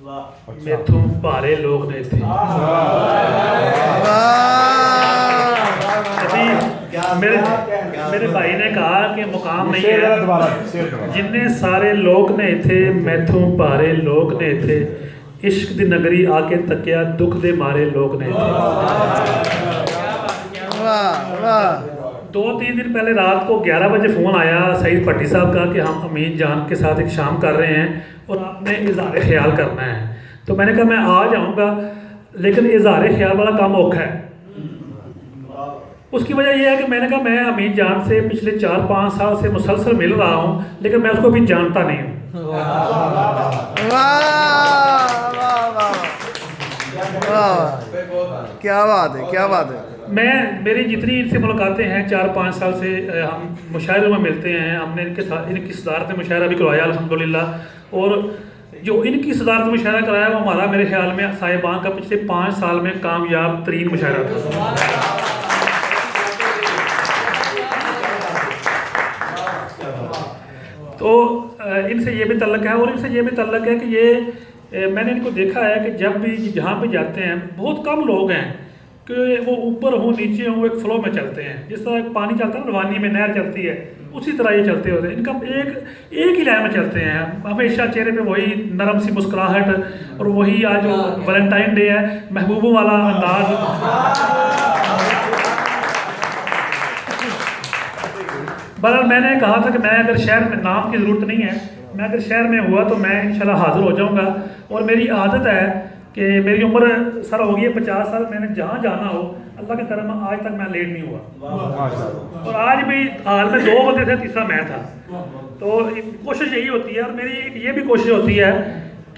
मेथों भारे लोग ने थे। अभी मेरे भाई ने कहा कि मुकाम नहीं है, जिन्ने सारे लोग ने थे मैथों भारे लोग ने थे, इश्क दी नगरी आके तकिया दुख दे मारे लोग ने थे। 2-3 दिन पहले रात को 11 बजे फ़ोन आया सईद भट्टी साहब का कि हम अमीन जान के साथ एक शाम कर रहे हैं और आपने इज़हार ख्याल करना है। तो मैंने कहा मैं आ जाऊंगा, लेकिन इज़हार ख्याल वाला काम औखा है। उसकी वजह यह है कि मैंने कहा मैं अमीन जान से पिछले 4-5 साल से मुसलसल मिल रहा हूँ, लेकिन मैं उसको अभी जानता नहीं हूँ। क्या बात है, क्या बात है। मेरी जितनी इनसे मुलाकातें हैं 4-5 साल से, हम मुशायरों में मिलते हैं। हमने इनके साथ इनकी सदारत में मुशायरा भी करवाया अल्हम्दुलिल्लाह, और जो इनकी सदारत में मुशायरा कराया वो हमारा मेरे ख्याल में साहिबान का पिछले 5 साल में कामयाब तरीन मुशायरा था। तो इनसे ये भी तल्लक है, और इनसे ये भी तल्लक है कि ये मैंने इनको देखा है कि जब भी जहाँ भी जाते हैं बहुत कम लोग हैं कि वो ऊपर हो नीचे हो, एक फ्लो में चलते हैं। जिस तरह पानी चलता है ना, रवानी में नहर चलती है, उसी तरह ये चलते होते हैं। इनका एक ही लाइन में चलते हैं, हमेशा चेहरे पे वही नरम सी मुस्कुराहट, और वही आज वैलेंटाइन डे है, महबूबों वाला अंदाज। बहरहाल मैंने कहा था कि मैं अगर शहर में, नाम की ज़रूरत नहीं है, मैं अगर शहर में हुआ तो मैं इंशाल्लाह हाज़िर हो जाऊंगा। और मेरी आदत है कि मेरी उम्र सर हो गई है 50 साल, मैंने जहाँ जाना हो अल्लाह के करम आज तक मैं लेट नहीं हुआ, और आज भी हाल में 2 बंदे थे, तीसरा मैं था। तो कोशिश यही होती है, और मेरी ये भी कोशिश होती है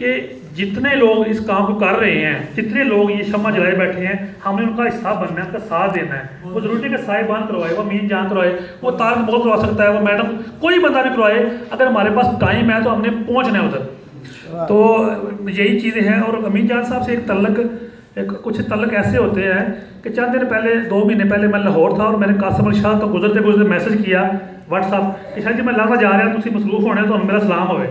कि जितने लोग इस काम को कर रहे हैं, जितने लोग ये शम्मा जलाए बैठे हैं, हमने उनका हिस्सा बनना है, उनका साथ देना है। वो जरूरी है कि साहिबान करवाए, वो मीन जान करवाए, वो तारक बहुत करवा सकता है, वो मैडम कोई बंदा भी करवाए, अगर हमारे पास टाइम है तो हमने पहुँचना है उधर। तो यही चीज़ें हैं। और अमीन जान साहब से कुछ तल्लक ऐसे होते हैं कि चंद दिन पहले, 2 महीने पहले मैं लाहौर था, और मैंने कासिम अली शाह को गुजरते मैसेज किया व्हाट्सअप कि शाह जी मैं लगता जा रहा, तुम मसरूफ होने तो मेरा सलाम होवे।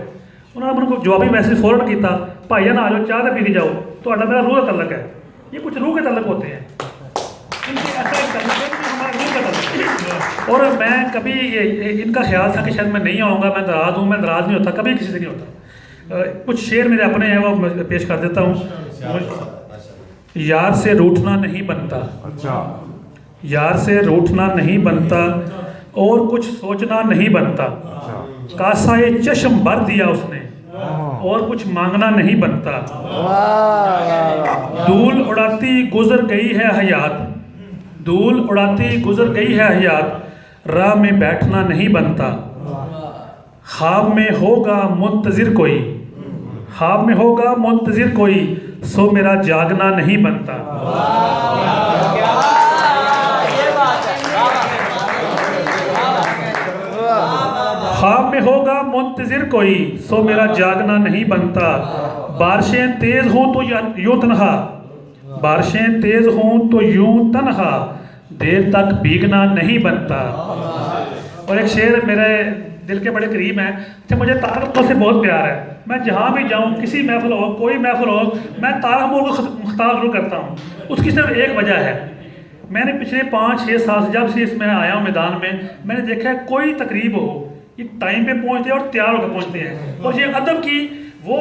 उन्होंने मेरे को जवाबी मैसेज फॉरवर्ड किया, भाईया ना आ जाओ, चाह पी के जाओ, तो मेरा रूह का तल्लक है। ये कुछ रूह के तल्लक होते हैं, इनसे ऐसा एक तल्लक है कि हमारा रूह का तल्लक है। और मैं कभी इनका ख्याल था कि शायद मैं नहीं आऊँगा, मैं नाराज़ हूँ, मैं नाराज़ नहीं होता, कभी किसी से नहीं होता। कुछ शेर मेरे अपने हैं, वो पेश कर देता हूँ। यार से रूठना नहीं बनता, यार से रूठना नहीं बनता, और कुछ सोचना नहीं बनता, कासाए चश्म भर दिया उसने, और कुछ मांगना नहीं बनता। धूल उड़ाती गुजर गई है हयात, धूल उड़ाती गुजर गई है हयात, राह में बैठना नहीं बनता। ख्वाब में होगा मुंतजिर कोई, ख्वाब में होगा मुंतजिर कोई, सो मेरा जागना नहीं बनता। ख्वाब में होगा मुंतजिर कोई, सो मेरा जागना नहीं बनता। बारिशें तेज हों तो यूं तन्हा, बारिशें तेज हों तो यूं तन्हा, देर तक भीगना नहीं बनता। और एक शेर मेरे दिल के बड़े करीब हैं। अच्छा, मुझे तारक महमूद से बहुत प्यार है। मैं जहाँ भी जाऊँ, किसी महफिल हो, कोई महफिल हो, मैं तारक महमूद को मुख्तार जरूर करता हूँ। उसकी सिर्फ एक वजह है, मैंने पिछले 5-6 साल से जब से इसमें आया हूँ मैदान में, मैंने देखा है कोई तकरीब हो, ये टाइम पे पहुँचते हैं और तैयार होकर पहुँचते हैं, और ये अदब की वो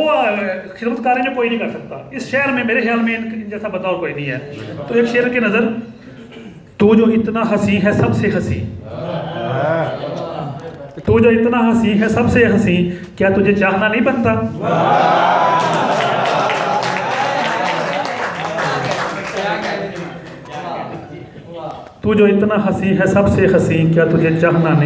खिदमतकारी जो कोई नहीं कर सकता इस शहर में। मेरे ख्याल में इन जैसा बताओ कोई नहीं है। तो एक शेर की नज़र, तू जो इतना हंसी है सबसे हंसी, तू जो इतना हंसी है सबसे हंसी, क्या तुझे चाहना नहीं बनता। तू जो इतना हंसी है सबसे हंसी, क्या तुझे चाहना नहीं